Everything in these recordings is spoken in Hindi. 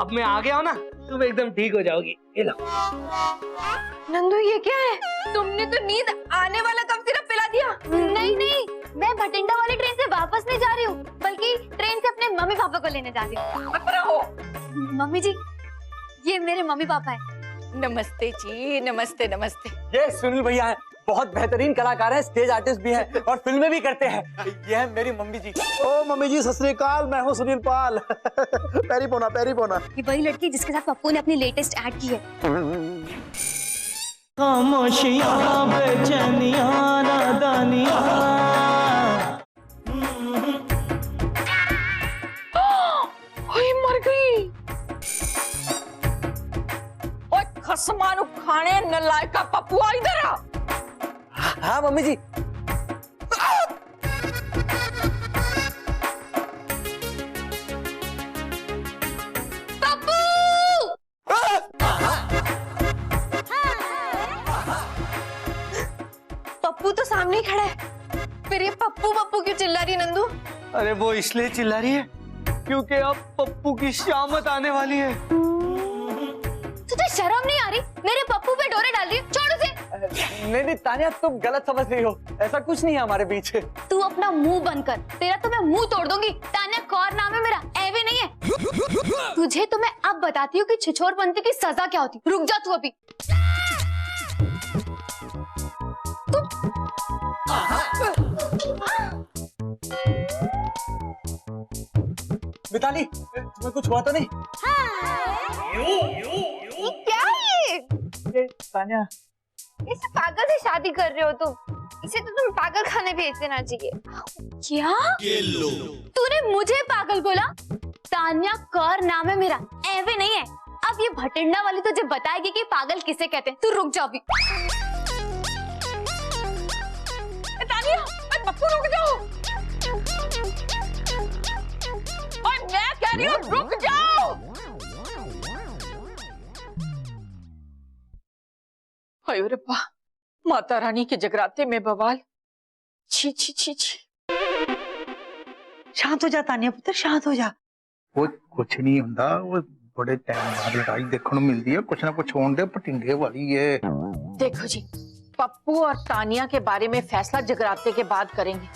अब मैं आ गया हूँ ना, तुम एकदम ठीक हो जाओगी। ये लो। नंदू ये क्या है? तुमने तो नींद आने वाला कफ सिरप पिला दिया। नहीं नहीं, मैं भटिंडा वाली ट्रेन से वापस नहीं जा रही हूँ, बल्कि ट्रेन से अपने मम्मी पापा को लेने जा रही हूँ। मम्मी जी, ये मेरे मम्मी पापा है। नमस्ते जी, नमस्ते नमस्ते। ये सुनील भैया है, बहुत बेहतरीन कलाकार है, स्टेज आर्टिस्ट भी है और फिल्में भी करते हैं। ये है मेरी मम्मी जी। ओ मम्मी जी, सत श्री अकाल। मैं हूँ सुनील पाल। पैरी पोना, पैरी पोना। ये वही लड़की जिसके साथ पप्पू ने अपनी लेटेस्ट ऐड की है। खामोशियां, बेचैनियां, नादानियां। ओए मर गई। ओए खसमानु खाने नलायका पप्पू इधर आ। हाँ मम्मी जी। पप्पू! पप्पू तो सामने ही खड़ा है, फिर ये पप्पू पप्पू क्यों चिल्ला रही है नंदू? अरे वो इसलिए चिल्ला रही है क्योंकि अब पप्पू की शामत आने वाली है। तुझे शर्म नहीं आ रही? मेरे पप्पू पे डोरे डाल रही है, छोड़ उसे। नहीं नहीं तानिया, तुम गलत समझ रही हो, ऐसा कुछ नहीं है हमारे बीच। तू अपना मुंह बंद कर, तेरा तो मैं मुंह तोड़ दूंगी। तान्या कौर नाम है मेरा, एवे नहीं है। तुझे तो मैं अब बताती हूँ कि छिछोरपंती की सजा क्या होती। रुक जा तू अभी। मिताली, तुम्हें कुछ हुआ तो नहीं? क्या है ये? तानिया, इसे पागल से शादी कर रहे हो तुम? इसे तो तुम पागल खाने भेज देना चाहिए। क्या? तूने मुझे पागल बोला? तान्या कौर नाम है मेरा, एवे नहीं है। अब ये भटिंडा वाली तुझे बताएगी कि पागल किसे कहते हैं। तू रुक जा अभी। तानिया, पप्पू रुक जाओ। और मैं कह रही हूँ रुक जाओ। अरे रब्बा, माता रानी के जगराते में बवाल। छी छी छी छी। शांत हो जा तानिया पुत्र, शांत हो जा। वो कुछ नहीं हुंदा, वो बड़े टाइम बाद लड़ाई देखने मिलती है। कुछ ना कुछ होने दे, पटिंगे वाली है। देखो जी, पप्पू और तानिया के बारे में फैसला जगराते के बाद करेंगे।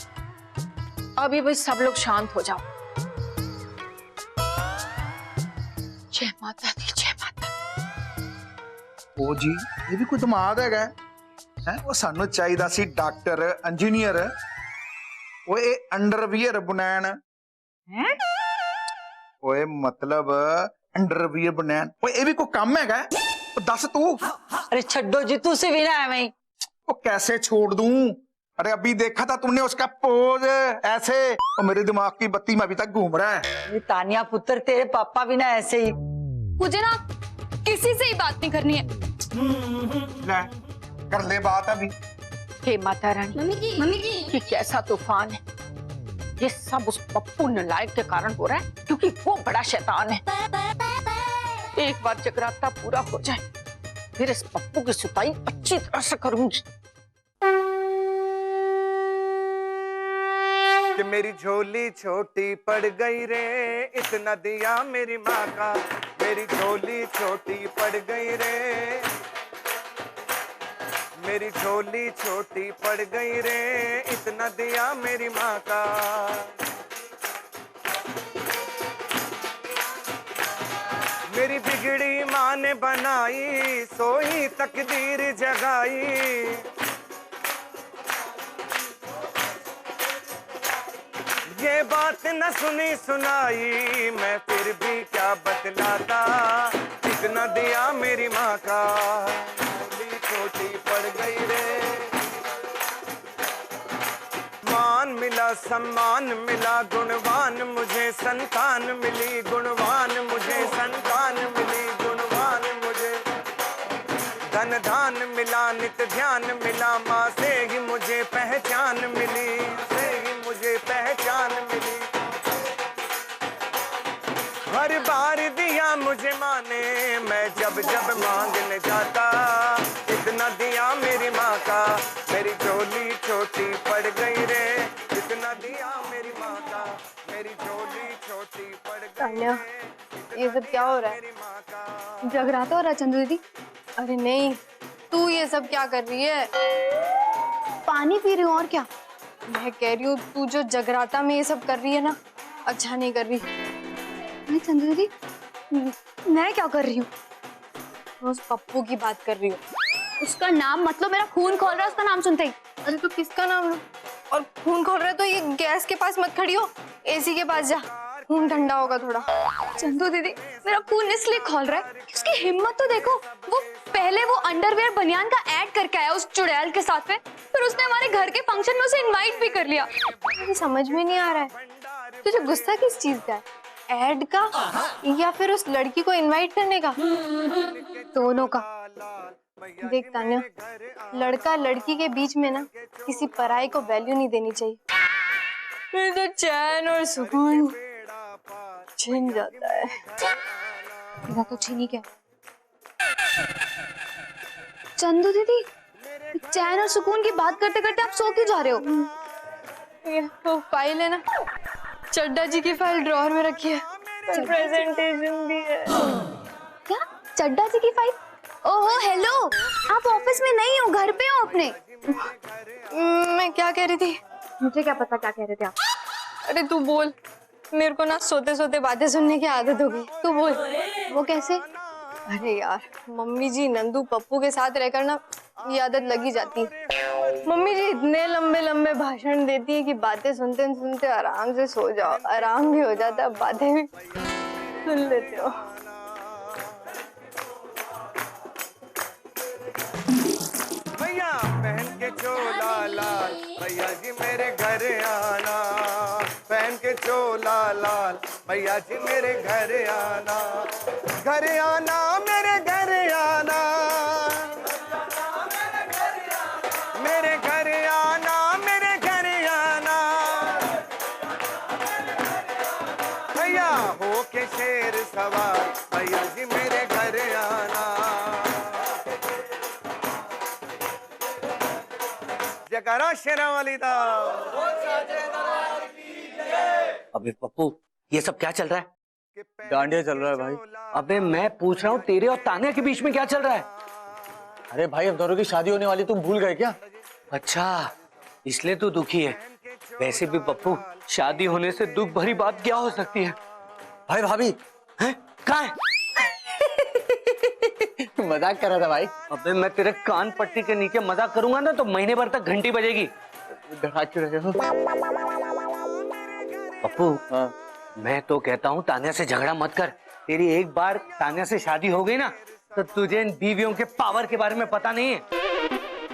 अभी भाई सब लोग शांत हो जाओ। जय माता दी, जय माता दी। ओ जी, ये भी कोई दिमाग है? वो सानू चाहिदा सी डॉक्टर, इंजीनियर। वो ये अंडरवियर बनैन। ओए मतलब अंडरवियर बनैन, वो ये भी कोई काम है? दस तू। अरे छड्डो जी, तू से भी ना है। वो कैसे छोड़ दूं? अरे अभी देखा था तुमने उसका पोज ऐसे, और मेरे दिमाग की बत्ती में अभी तक घूम रहा है। तानिया पुत्र, तेरे पापा भी ना ऐसे ही। मुझे ना किसी से ही बात नहीं करनी है। ले कर ले बात अभी। हे माता रानी, मम्मी जी, ये कैसा तूफान है? ये सब उस पप्पू नालायक के कारण हो रहा है, क्योंकि वो बड़ा शैतान है। एक बार जगराता पूरा हो जाए, फिर इस पप्पू की सुताई अच्छी तरह से करूंगी। कि मेरी झोली छोटी पड़ गई रे, इतना दिया मेरी माँ का। मेरी झोली छोटी पड़ गई रे, मेरी झोली छोटी पड़ गई रे, इतना दिया मेरी माँ का। मेरी बिगड़ी माँ ने बनाई, सोई तकदीर जगाई। ये बात न सुनी सुनाई, मैं फिर भी क्या बतलाता। इतना दिया मेरी माँ का, झोली छोटी पड़ गई रे। मान मिला, सम्मान मिला, गुणवान मुझे संतान मिली। गुणवान मुझे संतान मिली, गुणवान मुझे धन धान मिला, नित ध्यान मिला। माँ से ही मुझे पहचान मिली, से ही मुझे पहचान मिली। हर बार दिया मुझे माँ ने, मैं जब जब मांगने जाता। इतना दिया मेरी माँ का, मेरी झोली छोटी पड़ गई रे। इतना दिया मेरी माँ का, मेरी झोली छोटी पड़ गई रे। ये सब क्या हो रहा है? जगराता हो रहा है चंदू दीदी। अरे नहीं, तू ये सब क्या कर रही है? पानी पी रही हूँ और क्या। मैं कह रही हूँ तू जो जगराता में ये सब कर रही है ना, अच्छा नहीं कर रही। नहीं चंदू दीदी, मैं क्या कर रही हूँ? मैं उस पप्पू की बात कर रही हूँ। उसका नाम मतलब मेरा खून खोल रहा है उसका नाम सुनते ही। अरे तो किसका नाम लूं? और खून खोल रहा है तो ये गैस के पास मत खड़ी हो, एसी के पास जा, खून ठंडा होगा थोड़ा। चंदू दीदी, मेरा खून इसलिए खोल रहा है कि उसकी हिम्मत तो देखो। वो पहले वो अंडरवेयर बनियान का ऐड करके आया उस चुड़ैल के साथ में, फिर उसने हमारे घर के फंक्शन में उसे इनवाइट भी कर लिया। मुझे समझ में नहीं आ रहा है, तुझे गुस्सा किस चीज का है? ऐड का या फिर उस लड़की को इनवाइट करने का? दोनों का। देख तान्या, लड़का लड़की के बीच में ना किसी पराई को वैल्यू नहीं देनी चाहिए, फिर तो चैन और सुकून छिन जाता है। मेरा तो छीनी क्या। चंदू दीदी, चैन और सुकून की बात करते करते आप सो क्यों जा रहे हो? ये वो फाइल है ना, चड्डा जी की फाइल ड्रॉअर में रखी है, प्रेजेंटेशन भी है। क्या? चड्डा जी की फाइल? ओहो हेलो, आप ऑफिस में नहीं हो, घर पे हो अपने। मैं क्या कह रही थी? मुझे क्या पता क्या कह रहे थे आप। अरे तू बोल, मेरे को ना सोते सोते बातें सुनने की आदत हो गई, तू बोल। वो कैसे? अरे यार, मम्मी जी नंदू पप्पू के साथ रहकर ना ये आदत लगी जाती है। मम्मी जी इतने लंबे लंबे भाषण देती है कि बातें सुनते सुनते आराम से सो जाओ, आराम भी हो जाता है, बातें भी सुन लेते हो। भैया पहन के चोला लाल, भैया जी मेरे घर आना, पहन के चोला लाल, भैया जी मेरे घर आना, घर आना मेरे घर आना, मेरे घर आना, मेरे घर आना, भैया हो के शेर सवार, भैया जी मेरे घर आना। जयकारा शेरा वाली दा। अबे पप्पू, ये सब क्या चल रहा है? डांडिया चल रहा है भाई। अबे मैं पूछ रहा हूँ तेरे और तान्या के बीच में क्या चल रहा है? अरे भाई, अब दोनों की शादी होने वाली, तुम भूल गए क्या? अच्छा, इसलिए तू दुखी है। वैसे भी पप्पू, शादी होने से दुख भरी बात क्या हो सकती है? भाई भाभी हैं? कहाँ है? मजाक कर रहा था भाई। अबे मैं तेरे कान पट्टी के नीचे मजाक करूंगा ना तो महीने भर तक घंटी बजेगी। डरा क्यों रहे हो? पप्पू, मैं तो कहता हूँ तान्या से झगड़ा मत कर। तेरी एक बार तान्या से शादी हो गई ना तो तुझे इन बीवियों के पावर के बारे में पता नहीं है।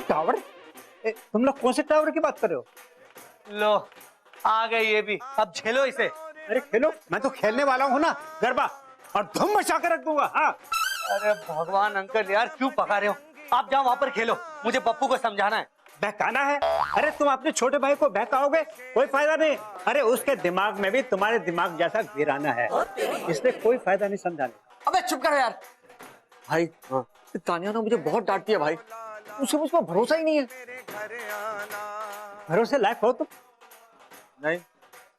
टावर? तुम लोग कौन से टावर की बात कर रहे हो? लो, आ गई ये भी, अब झेलो इसे। अरे खेलो, मैं तो खेलने वाला हूँ ना गरबा, और धूम मचा के रख दूंगा। हाँ। अरे भगवान अंकल यार, क्यों पका रहे हो? आप जाओ वहां पर खेलो, मुझे पप्पू को समझाना है। बहकाना है? अरे तुम अपने छोटे भाई को बहकाओगे, कोई फायदा नहीं। अरे उसके दिमाग में भी तुम्हारे दिमाग जैसा वीराना है, इसलिए कोई फायदा नहीं समझाने। अबे चुप कर यार। भाई तानिया ने मुझे बहुत डांट दिया भाई, उसे मुझ पर भरोसा ही नहीं है। भरोसे लायक हो तुम? नहीं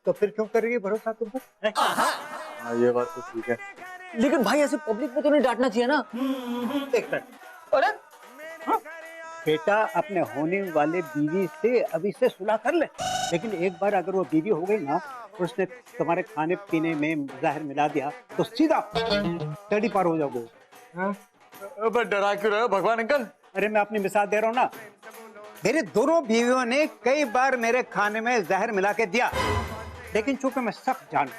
तो फिर क्यों करेगी भरोसा तुम पर? हाँ, ये बात तो ठीक है, लेकिन भाई ऐसे पब्लिक में तो नहीं डांटना चाहिए ना। एक मिनट। अरे बेटा, अपने होने वाले बीवी से अभी से सुलह कर ले, लेकिन एक बार अगर वो बीवी हो गई ना और उसने तुम्हारे खाने पीने में जहर मिला दिया तो सीधा तड़ी पार हो जाओगे। अब डरा क्यों रहे हो भगवान अंकल? अरे मैं अपनी मिसाल दे रहा हूँ ना, मेरे दोनों बीवियों ने कई बार मेरे खाने में जहर मिला के दिया, लेकिन चूंकि मैं सख्त जान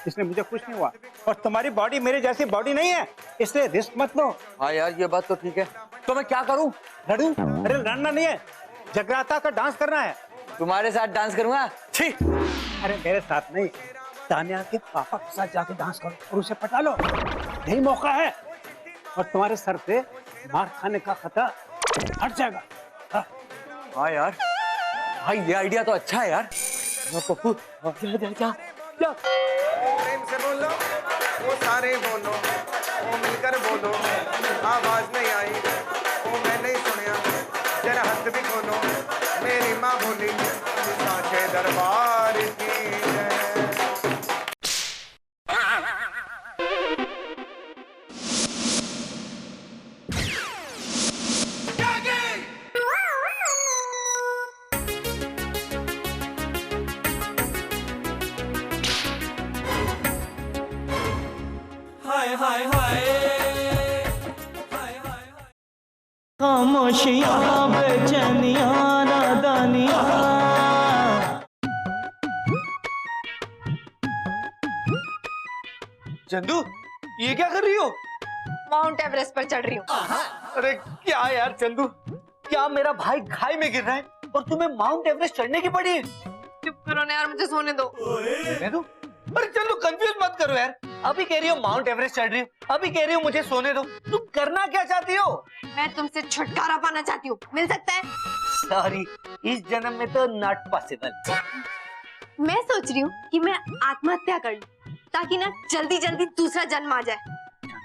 इसलिए मुझे कुछ नहीं हुआ। और तुम्हारी बॉडी मेरी जैसी बॉडी नहीं है, इसलिए रिस्क मत लो। हाँ यार, ये बात तो ठीक है, तो मैं क्या करूं? लड़ूं? अरे लड़ना नहीं है, जगराता का डांस करना है। तुम्हारे साथ डांस करूंगा? छी! अरे मेरे साथ नहीं, तानिया के पापा के साथ जाके डांस करो और उसे पटा लो, यही मौका है, और तुम्हारे सर पे मार खाने का खतरा हट जाएगा। हाँ यार, भाई ये आइडिया तो अच्छा है यार। पप्पू प्रेम से बोलो, वो सारे बोलो, वो मिलकर बोलो, आवाज नहीं आई, वो मैं नहीं सुनिया, जरा हाथ भी खोलो, मेरी माँ बोली सांचे दरबार की जय। खामोशियां बेचैनियां नादानियां। चंदू, ये क्या कर रही हो? माउंट एवरेस्ट पर चढ़ रही हूँ। अरे क्या यार चंदू, क्या मेरा भाई खाई में गिर रहा है और तुम्हें माउंट एवरेस्ट चढ़ने की पड़ी है? चुप करो ना यार, मुझे सोने दो। सोने दो? अरे चंदू कंफ्यूज मत करो यार, अभी कह रही हो माउंट एवरेस्ट चढ़ रही हो, अभी कह रही हो मुझे सोने दो। तुम करना क्या चाहती हो? मैं तुमसे छुटकारा पाना चाहती हूँ, मिल सकता है? सॉरी, इस जन्म में तो नॉट पॉसिबल। मैं सोच रही हूँ कि मैं आत्महत्या कर लूं, ताकि ना जल्दी जल्दी दूसरा जन्म आ जाए।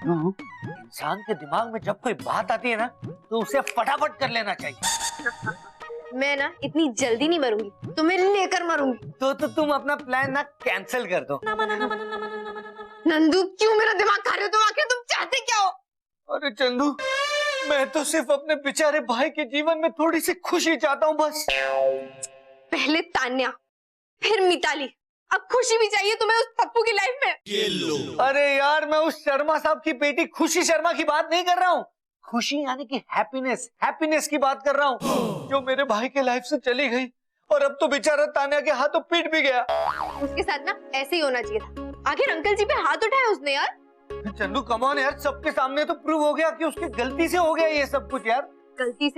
इंसान के दिमाग में जब कोई बात आती है ना, तो उसे फटाफट कर लेना चाहिए। मैं ना इतनी जल्दी नहीं मरूंगी, तुम्हें लेकर मरूंगी। तो तुम अपना प्लान ना कैंसिल कर दो। नंदू, क्यों मेरा दिमाग खा रहे हो तुम? आखिर तुम चाहते क्या हो? अरे चंदू, मैं तो सिर्फ अपने बेचारे भाई के जीवन में थोड़ी सी खुशी चाहता हूँ बस। पहले तान्या, फिर मिताली, अब खुशी भी चाहिए तुम्हें उस पप्पू की लाइफ में। अरे यार, मैं उस शर्मा साहब की बेटी खुशी शर्मा की बात नहीं कर रहा हूँ। खुशी यानी कि हैप्पीनेस, हैप्पीनेस की बात कर रहा हूँ, जो मेरे भाई के लाइफ से चली गई और अब तो बेचारा तान्या के हाथों पीट भी गया। उसके साथ ना ऐसे ही होना चाहिए था। आखिर अंकल जी पे हाथ उठाया उसने यार। चंदू कम ऑन यार, सबके सामने तो प्रूव हो गया कि उसकी गलती से हो गया ये सब कुछ यार। गलती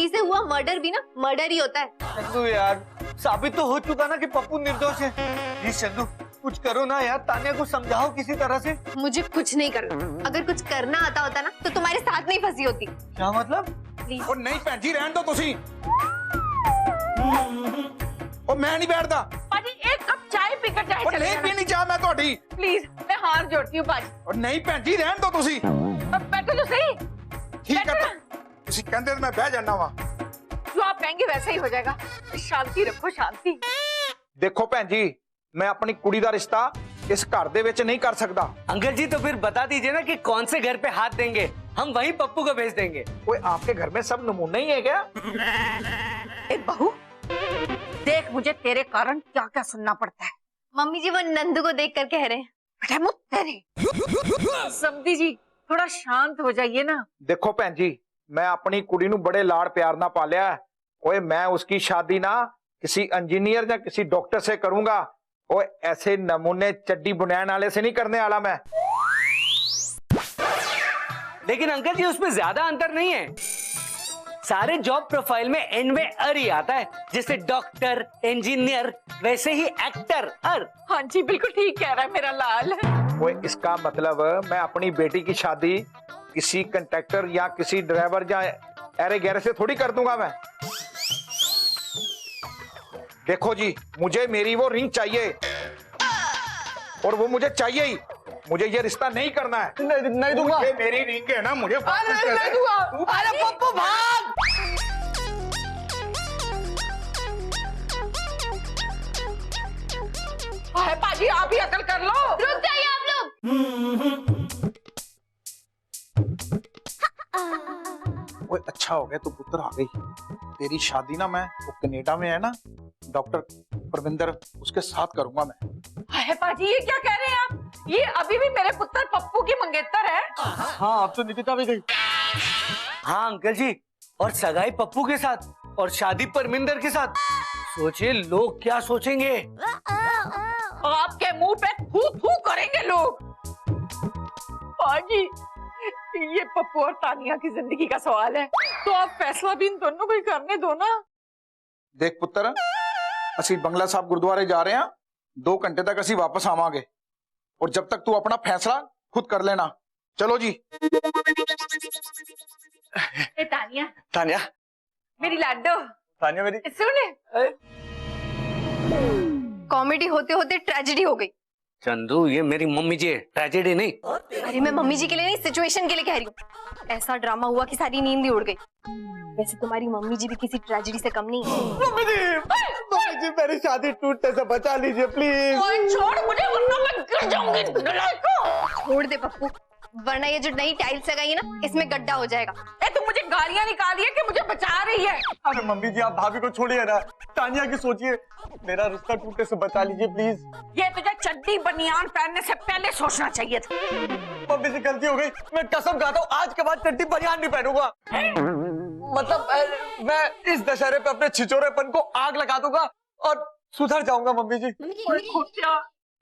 से हुआ मर्डर भी ना मर्डर ही होता है। चंदू यार, साबित तो हो चुका ना कि पप्पू निर्दोष है। प्लीज चंदू, कुछ करो ना यार, तान्या को समझाओ किसी तरह से। मुझे कुछ नहीं करना, अगर कुछ करना आता होता ना तो तुम्हारे साथ नहीं फंसी होती। क्या मतलब? प्लीज। और नहीं भैन जी, रहन दो तुसी। और मैं नहीं बैठता। पाजी एक कप चाय पीकर जाए और चले नहीं जाना। पीनी चाह मैं तोड़ी। प्लीज, मैं हार जोड़ती हूँ पाजी। और नहीं भैन जी, रहन दो तुसी। अब बैठो तो सही। ठीक है, तुसी कहंदे तो मैं बह जाना वा। जो आप कहेंगे वैसा ही हो जाएगा। शांति रखो, शांति। देखो भैन जी, मैं अपनी कुड़ी दा रिश्ता इस घर दे विच नहीं कर सकदा। अंकल जी, तो फिर बता दीजिए ना कि कौन से घर पे हाथ देंगे, हम वहीं पप्पू को भेज देंगे। ओए, आपके घर में सब नमूने ही है क्या? ए बहू, देख मुझे तेरे कारण क्या क्या सुनना पड़ता है। मम्मी जी वो नंदू को देख कर कह रहे हैं। बेटा मुझ तेरे समधी जी, थोड़ा शांत हो जाइए ना। देखो भैन जी, मैं अपनी कुड़ी नू बड़े लाड़ प्यार ना पालिया है। ओए, मैं उसकी शादी ना किसी इंजीनियर या किसी डॉक्टर से करूंगा। ओए, ऐसे नमूने चड्डी बुनियान वाले से नहीं करने वाला मैं। लेकिन अंकल जी, उसमें ज्यादा अंतर नहीं है। सारे जॉब प्रोफाइल में एंड में अर ही आता है, जैसे डॉक्टर, इंजीनियर, वैसे ही एक्टर अर। हाँ जी, बिल्कुल ठीक कह रहा है मेरा लाल। ओए, इसका मतलब मैं अपनी बेटी की शादी किसी कंट्रैक्टर या किसी ड्राइवर या एरे गैरे से थोड़ी कर दूंगा मैं। देखो जी, मुझे मेरी वो रिंग चाहिए और वो मुझे चाहिए ही। मुझे ये रिश्ता नहीं करना है। नहीं दूंगा। मुझे मेरी रिंग है ना, मुझे वापस कर दे। अरे पप्पू भाग! है पाजी, आप ही अकल कर लो। रुक जाइए आप लोग। ओए, अच्छा हो गया तू पुत्र आ गई। तेरी शादी ना मैं वो कनाडा में है ना डॉक्टर परविंदर, उसके साथ करूंगा मैं। है पाजी, ये क्या कह रहे हैं आप? ये अभी भी मेरे पुत्र पप्पू की मंगेतर है। हाँ, अब तो निकिता भी गई। हाँ अंकल जी, और सगाई पप्पू के साथ और शादी परमिंदर के साथ। सोचिए लोग क्या सोचेंगे। आपके मुंह पे थू थू करेंगे लोग। पाजी, ये पप्पू और तानिया की जिंदगी का सवाल है, तो आप फैसला भी इन दोनों को ही करने दो ना। देख पुत्र, असी बंगला साहब गुरुद्वारे जा रहे हैं, 2 घंटे तक असी वापस आवांगे और जब तक तू अपना फैसला खुद कर लेना। चलो जी। ए तानिया, तान्या, मेरी लाडो, तान्या मेरी। सुन, कॉमेडी होते होते ट्रेजेडी हो गई। चंदू, ये मेरी मम्मी जी है, ट्रेजेडी नहीं। अरे मैं मम्मी जी के लिए नहीं, सिचुएशन के लिए कह रही हूँ। ऐसा ड्रामा हुआ कि सारी नींद ही उड़ गई। वैसे तुम्हारी मम्मी जी भी किसी ट्रेजेडी से कम नहीं है। मम्मी जी मेरी शादी टूटने से बचा लीजिए प्लीज। छोड़ मुझे, वरना मैं गिर जाऊंगी। छोड़ दे पप्पू, वरना ये जो नई टाइल्स लगाई है ना, इसमें गड्ढा हो जाएगा। ए, तू मुझे गालियां निकाली है कि मुझे बचा रही है? अरे मम्मी जी, आप भाभी को छोड़िए ना, तानिया की सोचिए। मेरा रिश्ता टूटने से बचा लीजिए प्लीज। ये तुझे चड्डी चड्डी बनियान पहनने से पहले सोचना चाहिए था। मम्मी से गलती हो गई, मैं कसम खाता हूँ आज के बाद चड्डी बनियान नहीं पहनूंगा। मतलब मैं इस दशहरे पे अपने छिचोरेपन को आग लगा दूंगा और सुधर जाऊंगा मम्मी जी।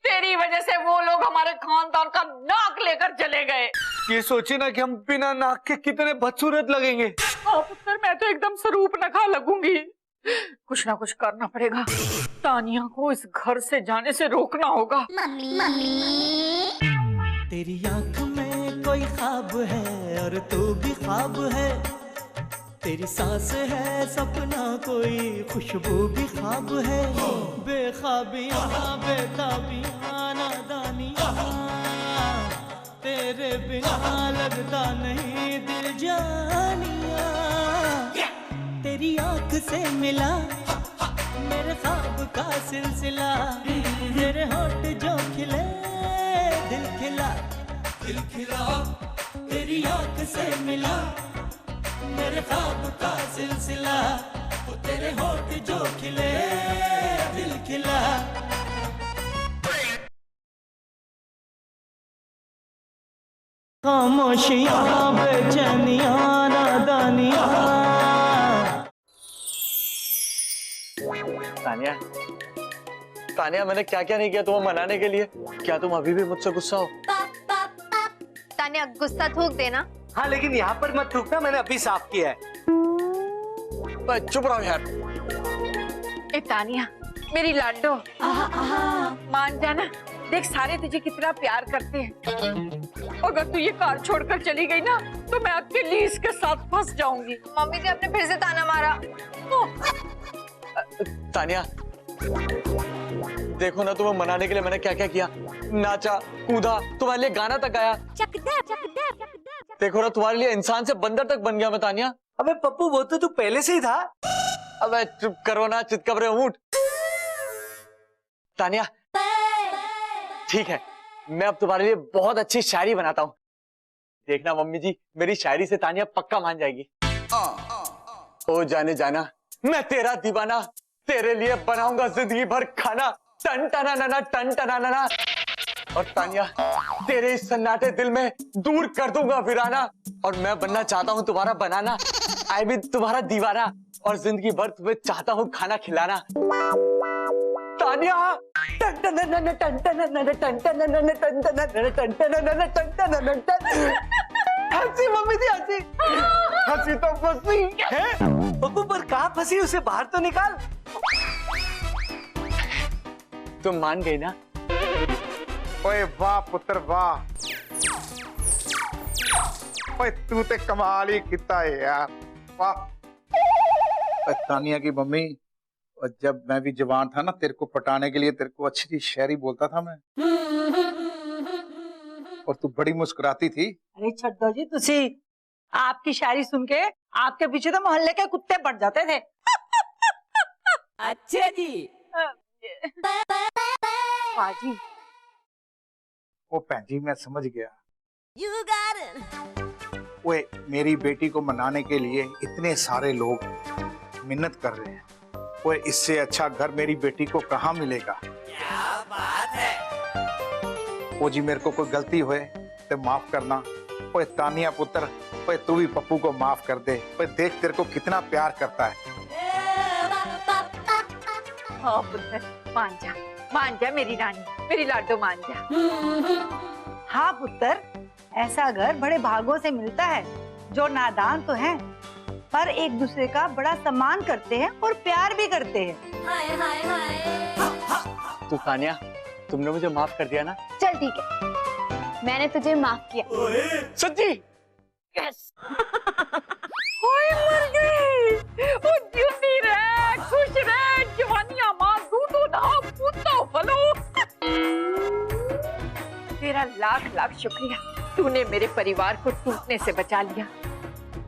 तेरी वजह से वो लोग हमारे खानदान का नाक लेकर चले गए। ये सोचे ना कि हम बिना नाक के कितने बदसूरत लगेंगे। पुत्र मैं तो एकदम स्वरूप नखा लगूंगी। कुछ ना कुछ करना पड़ेगा, तानिया को इस घर से जाने से रोकना होगा। तेरी आंख में कोई ख्वाब है और तू भी ख्वाब है, तेरी सांस है सपना कोई खुशबू भी ख्वाब है। बेख्वाबियां बेताबियां नादानियां, तेरे बिना लगता नहीं दिल जानिया। तेरी आंख से मिला मेरे ख्वाब का सिलसिला, तेरे होठ जो खिले दिल खिला, दिल खिला। तेरी आंख से मिला मेरे ख्वाब का सिलसिला, तेरे होठ जो खिले दिल खिला। खामोशियां बेचैनियां नादानियां। तानिया, तानिया मैंने क्या क्या नहीं किया तुम्हें मनाने के लिए? क्या तुम अभी भी मुझसे गुस्सा हो? तानिया गुस्सा थूक देना। हाँ लेकिन यहाँ पर मत थूकना, मैंने अभी साफ किया है। चुप रहो यार। ए तानिया मेरी लाडो, मान जाना, देख सारे तुझे कितना प्यार करते हैं। अगर तू ये कार छोड़कर चली गई ना तो मैं अकेली इसके साथ फंस जाऊंगी। मम्मी जी आपने फिर से ताना मारा। तानिया देखो ना, तुम्हें मनाने के लिए मैंने क्या क्या किया, नाचा कूदा, तुम्हारे लिए गाना तक गाया। देखो ना तुम्हारे लिए इंसान से बंदर तक बन गया मैं तानिया। अबे पप्पू वो तो तू पहले से ही था। अबे चुप करो ना चितकबरे ऊंट। तानिया ठीक है, मैं अब तुम्हारे लिए बहुत अच्छी शायरी बनाता हूँ, देखना मम्मी जी मेरी शायरी से तानिया पक्का मान जाएगी। ओ जाने जाना मैं तेरा दीवाना, तेरे लिए बनाऊंगा जिंदगी भर खाना, टन टना नना टन टना नना। और तानिया तेरे इस सन्नाटे दिल में दूर कर दूंगा वीराना, और मैं बनना चाहता हूँ तुम्हारा बनाना, आई मीन तुम्हारा दीवाना, और जिंदगी भर तुम्हें चाहता हूँ खाना खिलाना। तानिया टन टन नन टन टन नन टन टन नन टन टन नन टन टन नन टन टन नन टन। हंसी मम्मी जी हंसी, हंसी तो फंसी है। पप्पू पर कहाँ फंसी, उसे बाहर तो निकाल। तुम मान गई ना? ओए वाह पुत्र वाह, ओए तू ते कमाल ही किता है यार, वाह। तानिया की मम्मी, और जब मैं भी जवान था ना तेरे को पटाने के लिए तेरे को अच्छी शायरी बोलता था मैं, और तू बड़ी मुस्कुराती थी। अरे छड्डो जी तुसी आपकी शायरी सुन के आपके पीछे तो मोहल्ले के कुत्ते पड़ जाते थे। अच्छा जी। बाजी ओ भैन जी मैं समझ गया। ओए मेरी बेटी को मनाने के लिए इतने सारे लोग मिन्नत कर रहे हैं, ओए इससे अच्छा घर मेरी बेटी को कहाँ मिलेगा। क्या बात है। ओ जी मेरे को कोई गलती हुए तो माफ करना। ओए तानिया पुत्र, ओए तू भी पप्पू को माफ कर दे। ओए देख तेरे को कितना प्यार करता है। हाँ पुत्र मान जा मेरी रानी, मेरी लाडो मान जा। हाँ पुत्र, ऐसा घर बड़े भागों से मिलता है जो नादान तो हैं पर एक दूसरे का बड़ा सम्मान करते हैं और प्यार भी करते हैं। हाय हाय हाय। तो तानिया तुमने मुझे माफ कर दिया ना? चल ठीक है, मैंने तुझे माफ किया। सच्ची? यस। ओए मर गई। ओ जिंदी रह, खुश रह, जवानियां मां दूधो ना पुतो फलो। तेरा लाख लाख शुक्रिया, तूने मेरे परिवार को टूटने से बचा लिया।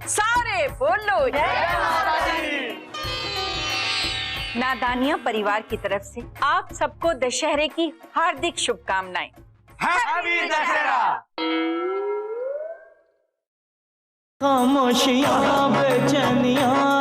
सारे बोलो जय माता दी। नादानिया परिवार की तरफ से आप सबको दशहरे की हार्दिक शुभकामनाएं। हैप्पी दशहरा। खामोशियां बेचैनियां